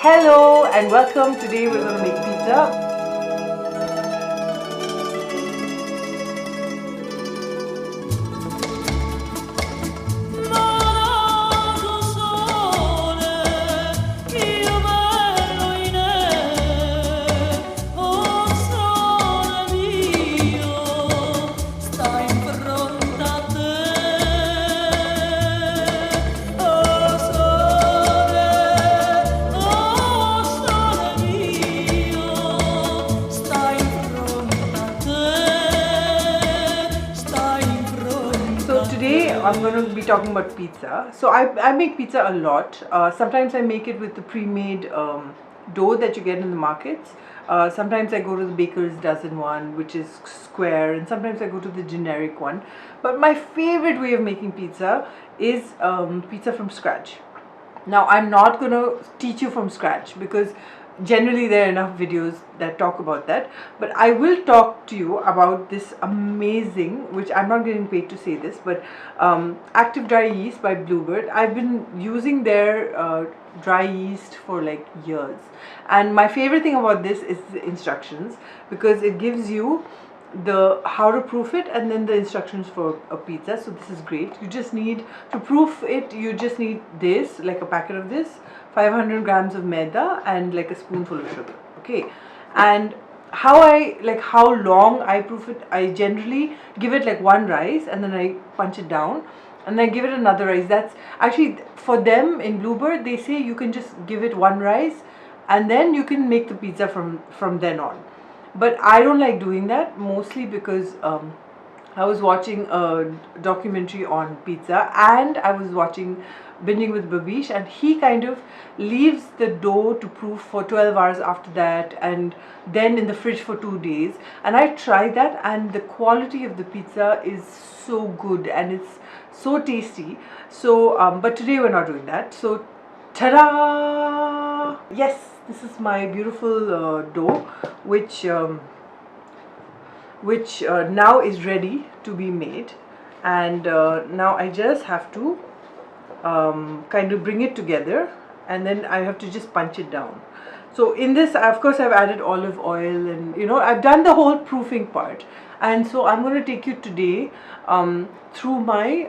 Hello and welcome. Today we're going to make pizza. Today I'm going to be talking about pizza. So I make pizza a lot. Sometimes I make it with the pre-made dough that you get in the markets. Sometimes I go to the baker's dozen one, which is square, and sometimes I go to the generic one. But my favorite way of making pizza is pizza from scratch. Now I'm not going to teach you from scratch because generally there are enough videos that talk about that, but I will talk to you about this amazing, which I'm not getting paid to say this, but active dry yeast by Bluebird. I've been using their dry yeast for like years, and my favorite thing about this is the instructions, because it gives you the how to proof it and then the instructions for a pizza. So this is great. You just need to proof it, you just need this, like a packet of this, 500 grams of maida and like a spoonful of sugar. Okay, and how long I proof it, I generally give it like one rice and then I punch it down and then give it another rice. That's actually for them in Bluebird, they say you can just give it one rice and then you can make the pizza from then on. But I don't like doing that, mostly because I was watching a documentary on pizza and I was watching Binging with Babish, and he kind of leaves the dough to proof for 12 hours after that and then in the fridge for 2 days. And I tried that and the quality of the pizza is so good and it's so tasty. So, but today we're not doing that. So, ta-da! Yes, this is my beautiful dough, which now is ready to be made, and now I just have to kind of bring it together and then I have to just punch it down. So in this, of course, I've added olive oil and I've done the whole proofing part, and so I'm going to take you today through my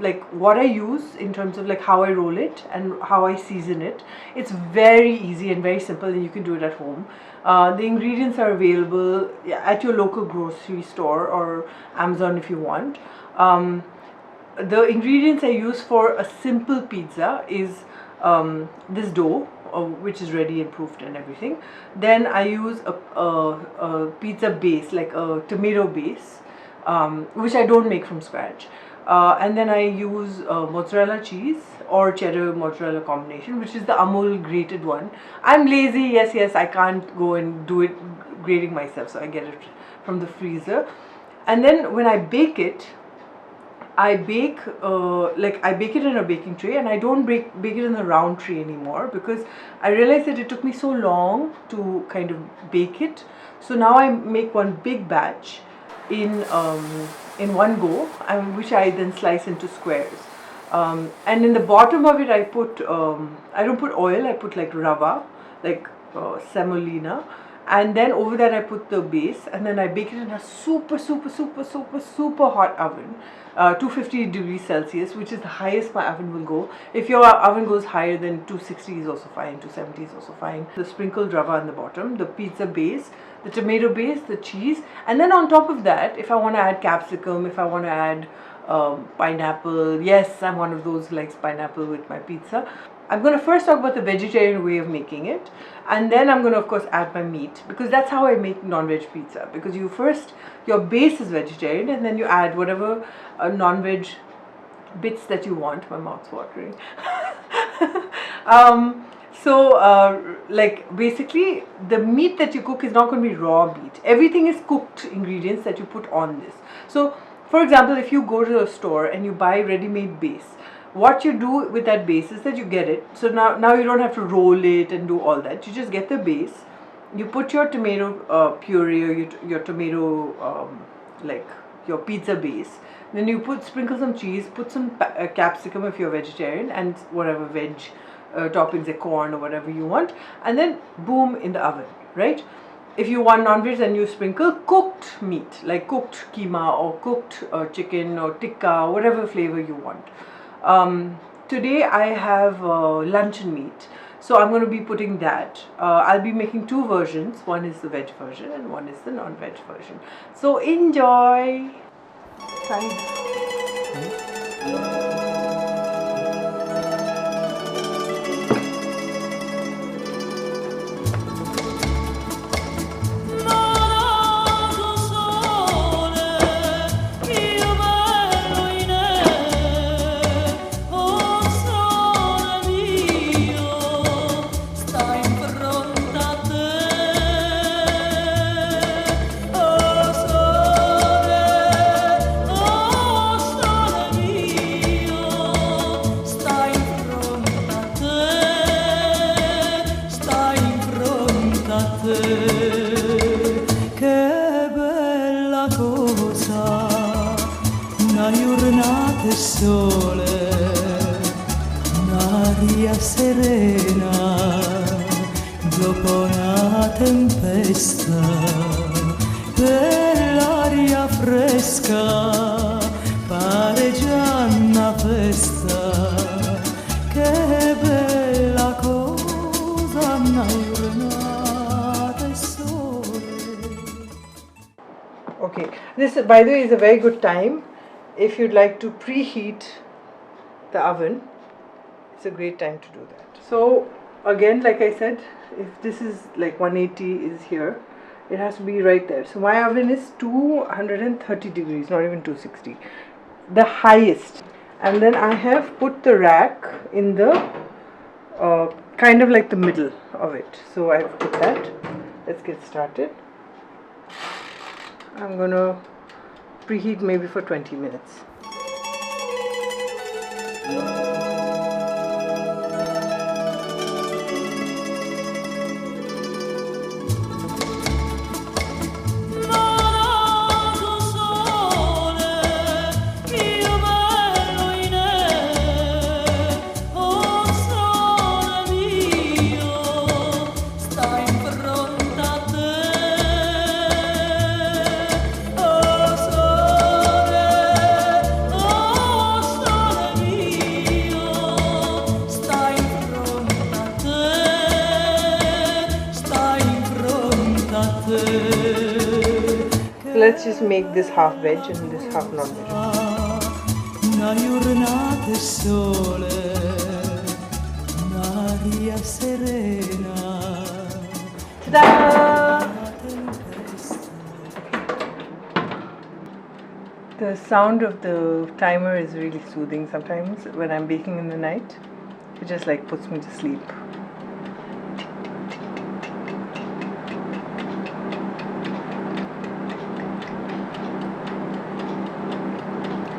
like what I use in terms of like how I roll it and how I season it. It's very easy and very simple and you can do it at home. The ingredients are available at your local grocery store or Amazon if you want. The ingredients I use for a simple pizza is this dough, which is ready and proofed and everything. Then I use a pizza base, like a tomato base, which I don't make from scratch. And then I use mozzarella cheese or cheddar mozzarella combination, which is the Amul grated one. I'm lazy, yes, I can't go and do it grating myself, so I get it from the freezer. And then when I bake it, I bake it in a baking tray, and I don't bake it in a round tray anymore because I realized that it took me so long to kind of bake it. So now I make one big batch in one go, which I then slice into squares. And in the bottom of it, I put I don't put oil. I put like rava, like semolina. And then over that I put the base, and then I bake it in a super hot oven, 250 degrees Celsius, which is the highest my oven will go. If your oven goes higher, then 260 is also fine, 270 is also fine. The sprinkled rava on the bottom, the pizza base, the tomato base, the cheese, and then on top of that, if I want to add capsicum, if I want to add pineapple, yes, I'm one of those who likes pineapple with my pizza. I'm going to first talk about the vegetarian way of making it, and then I'm going to of course add my meat, because that's how I make non-veg pizza, because your base is vegetarian and then you add whatever non-veg bits that you want. My mouth's watering. Like basically the meat that you cook is not going to be raw meat. Everything is cooked ingredients that you put on this. So for example, if you go to a store and you buy ready-made base, what you do with that base is that you get it. So now you don't have to roll it and do all that. You just get the base. You put your tomato puree or your tomato like your pizza base. Then you sprinkle some cheese, put some capsicum if you're vegetarian, and whatever veg toppings like corn or whatever you want, and then boom, in the oven, right? If you want non-veg, then you sprinkle cooked meat, like cooked keema or cooked chicken or tikka, whatever flavor you want. Today I have luncheon meat, so I'm going to be putting that. I'll be making two versions. One is the veg version and one is the non-veg version. So enjoy! Che bella cosa, una giornata e sole, un'aria serena, dopo una tempesta, bell'aria fresca, pare già una festa, che bella cosa, una giornata e sole. Okay, this by the way is a very good time if you'd like to preheat the oven. It's a great time to do that. So again, like I said, if this is like 180 is here, it has to be right there. So my oven is 230 degrees, not even 260, the highest. And then I have put the rack in the kind of like the middle of it. So I've put that. Let's get started. I'm gonna preheat maybe for 20 minutes. Let's just make this half veg and this half non-veg. Una giornata e sole, un'aria serena. Ta-da! The sound of the timer is really soothing sometimes when I'm baking in the night. It just like puts me to sleep.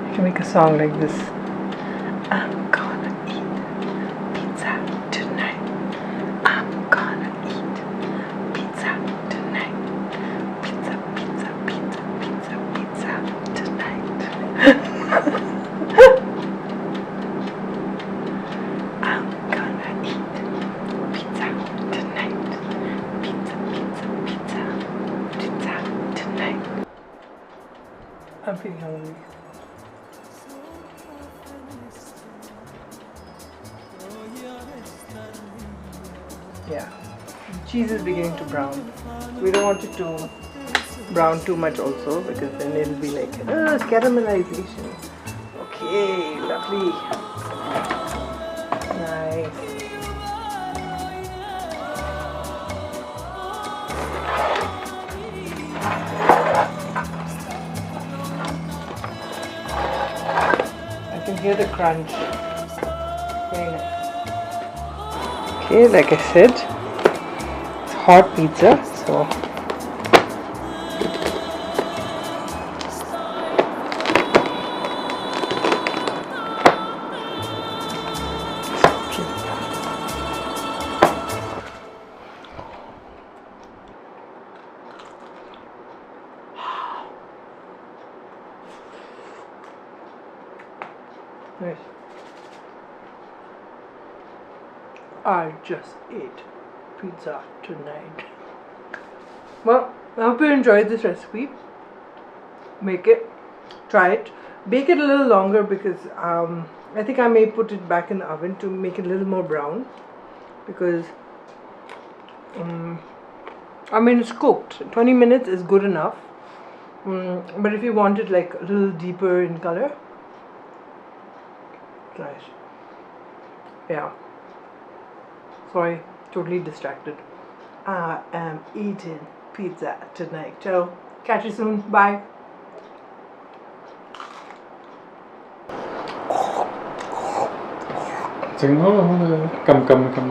I can make a song like this. I'm gonna eat pizza tonight. I'm gonna eat pizza tonight. Pizza, pizza, pizza, pizza, pizza tonight. I'm gonna eat pizza tonight. Pizza, pizza, pizza, pizza tonight. I'm feeling hungry. Yeah, cheese is beginning to brown. We don't want it to brown too much also, because then it'll be like caramelization. Okay, lovely. Nice. I can hear the crunch. Very nice. Okay, like I said, it's hot pizza, so nice. I just ate pizza tonight. Well, I hope you enjoyed this recipe. Make it, try it, bake it a little longer because I think I may put it back in the oven to make it a little more brown, because I mean it's cooked. 20 minutes is good enough, but if you want it like a little deeper in color, nice. Yeah, sorry, totally distracted. I am eating pizza tonight. So catch you soon. Bye. Cầm cầm cầm